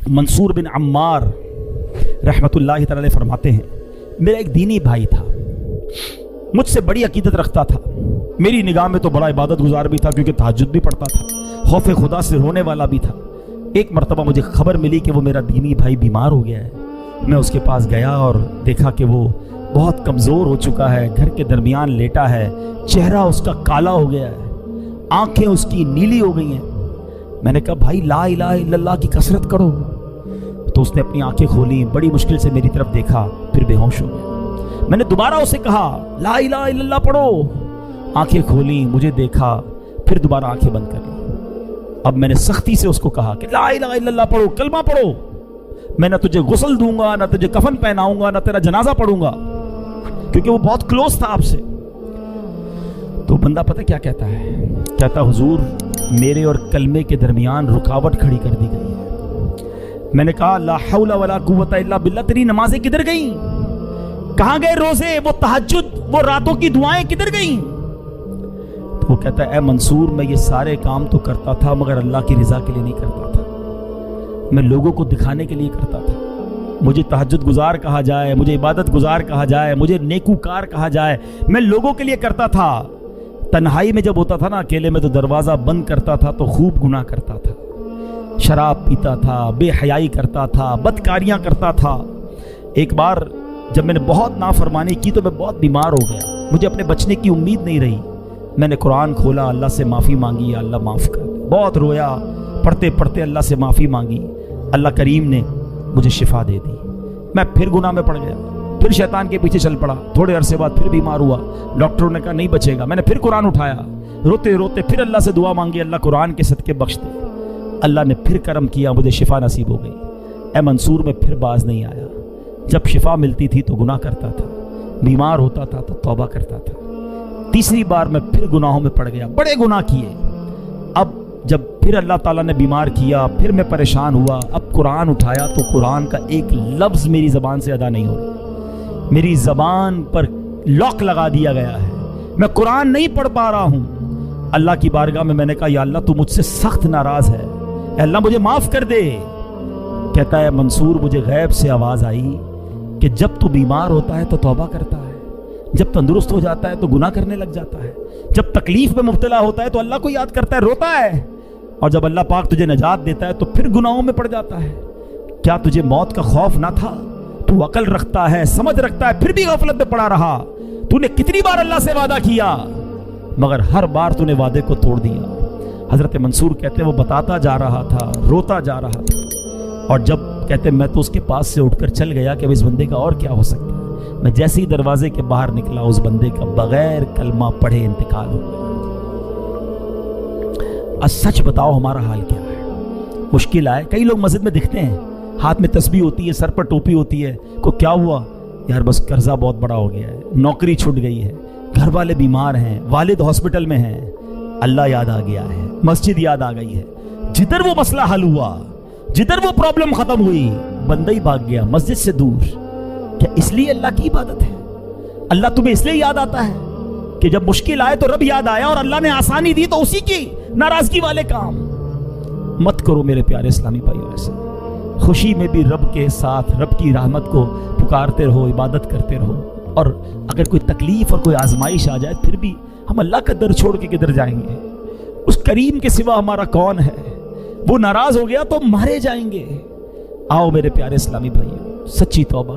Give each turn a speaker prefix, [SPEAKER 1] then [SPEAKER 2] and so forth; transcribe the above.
[SPEAKER 1] منصور بن عمار रहमतुल्लाहि तआला फरमाते हैं, मेरा एक दीनी भाई था, मुझसे बड़ी अकीदत रखता था, मेरी निगाह में तो बड़ा इबादत गुजार भी था क्योंकि तहज्जुद भी पढ़ता था, खौफ खुदा से रोने वाला भी था। एक मरतबा मुझे खबर मिली कि वो मेरा दीनी भाई बीमार हो गया है। मैं उसके पास गया और देखा कि वो बहुत कमज़ोर हो चुका है, घर के दरमियान लेटा है, चेहरा उसका काला हो गया है, आंखें उसकी नीली हो गई हैं। मैंने कहा भाई ला इलाहा इल्लल्लाह की कसरत करो। तो उसने अपनी आंखें खोली, बड़ी मुश्किल से मेरी तरफ देखा, फिर बेहोश हो गया। मैंने दोबारा उसे कहा ला इलाहा इल्लल्लाह पढ़ो, आंखें खोली, मुझे देखा, फिर दोबारा आंखें बंद कर ली। अब मैंने सख्ती से उसको कहा कि ला इलाहा इल्लल्लाह पढ़ो, कलमा पढ़ो, मैं ना तुझे गुस्ल दूंगा, ना तुझे कफन पहनाऊंगा, ना तेरा जनाजा पढ़ूंगा, क्योंकि वो बहुत क्लोज था आपसे। तो बंदा पता क्या कहता है, कहता हुजूर मेरे और कलमे के दरमियान रुकावट खड़ी कर दी गई है। मैंने कहा ला हौला वला कुव्वता इल्ला बिल्लाह, तेरी नमाजें किधर गई, कहां गए रोजे, वो तहज्जुद, वो रातों की दुआएं किधर गई? तो वो कहता है ए मंसूर, मैं ये सारे काम तो करता था मगर अल्लाह की रजा के लिए नहीं करता था, मैं लोगों को दिखाने के लिए करता था। मुझे तहज्जुद गुजार कहा जाए, मुझे इबादत गुजार कहा जाए, मुझे नेकूकार कहा जाए, मैं लोगों के लिए करता था। तन्हाई में जब होता था ना अकेले में, तो दरवाज़ा बंद करता था तो खूब गुनाह करता था, शराब पीता था, बेहयाई करता था, बदकारियाँ करता था। एक बार जब मैंने बहुत नाफरमानी की तो मैं बहुत बीमार हो गया, मुझे अपने बचने की उम्मीद नहीं रही। मैंने कुरान खोला, अल्लाह से माफ़ी मांगी, अल्लाह माफ़ कर दे। बहुत रोया, पढ़ते पढ़ते अल्लाह से माफ़ी मांगी, अल्लाह करीम ने मुझे शिफा दे दी। मैं फिर गुनाह में पड़ गया, फिर शैतान के पीछे चल पड़ा। थोड़े अरसे बाद फिर बीमार हुआ, डॉक्टरों ने कहा नहीं बचेगा। मैंने फिर कुरान उठाया, रोते रोते फिर अल्लाह से दुआ मांगी, अल्लाह कुरान के सदके बख्श दे। अल्लाह ने फिर करम किया, मुझे शिफा नसीब हो गई। ए मंसूर में फिर बाज नहीं आया। जब शिफा मिलती थी तो गुनाह करता था, बीमार होता था तो तौबा करता था। तीसरी बार मैं फिर गुनाहों में पड़ गया, बड़े गुनाह किए। अब जब फिर अल्लाह ताला ने बीमार किया, फिर मैं परेशान हुआ। अब कुरान उठाया तो कुरान का एक लफ्ज़ मेरी ज़बान से अदा नहीं हो रहा, मेरी ज़बान पर लॉक लगा दिया गया है, मैं कुरान नहीं पढ़ पा रहा हूँ। अल्लाह की बारगाह में मैंने कहा या अल्लाह तू मुझसे सख्त नाराज़ है, अल्लाह मुझे माफ़ कर दे। कहता है मंसूर मुझे गैब से आवाज़ आई कि जब तू बीमार होता है तो तौबा करता है, जब तंदुरुस्त हो जाता है तो गुनाह करने लग जाता है, जब तकलीफ में मुब्तला होता है तो अल्लाह को याद करता है, रोता है, और जब अल्लाह पाक तुझे नजात देता है तो फिर गुनाहों में पड़ जाता है। क्या तुझे मौत का खौफ ना था? तू अकल रखता है, समझ रखता है, फिर भी गफलत में पड़ा रहा। तूने कितनी बार अल्लाह से वादा किया मगर हर बार तूने वादे को तोड़ दिया। हजरत मंसूर कहते वो बताता जा रहा था, रोता जा रहा था, और जब कहते मैं तो उसके पास से उठकर चल गया कि अब इस बंदे का और क्या हो सकता है। मैं जैसे ही दरवाजे के बाहर निकला, उस बंदे का बगैर कलमा पढ़े इंतकाल हो गया। आज सच बताओ हमारा हाल क्या है? मुश्किल आए। कई लोग मस्जिद में दिखते हैं, हाथ में तस्बीह होती है, सर पर टोपी होती है, को क्या हुआ यार, बस कर्जा बहुत बड़ा हो गया है, नौकरी छूट गई है, घर वाले बीमार हैं, वालिद हॉस्पिटल में हैं, अल्लाह याद आ गया है, मस्जिद याद आ गई है। जिधर वो मसला हल हुआ, जिधर वो प्रॉब्लम खत्म हुई, बंदा ही भाग गया मस्जिद से दूर। क्या इसलिए अल्लाह की इबादत है? अल्लाह तुम्हें इसलिए याद आता है कि जब मुश्किल आए तो रब याद आया, और अल्लाह ने आसानी दी तो उसी की नाराजगी वाले काम मत करो मेरे प्यारे इस्लामी भाइयों। ऐसे खुशी में भी रब के साथ रब की रहमत को पुकारते रहो, इबादत करते रहो। और अगर कोई तकलीफ और कोई आजमाइश आ जाए फिर भी हम अल्लाह का दर छोड़ के किधर जाएंगे? उस करीम के सिवा हमारा कौन है? वो नाराज हो गया तो मारे जाएंगे। आओ मेरे प्यारे इस्लामी भाइयों, सच्ची तौबा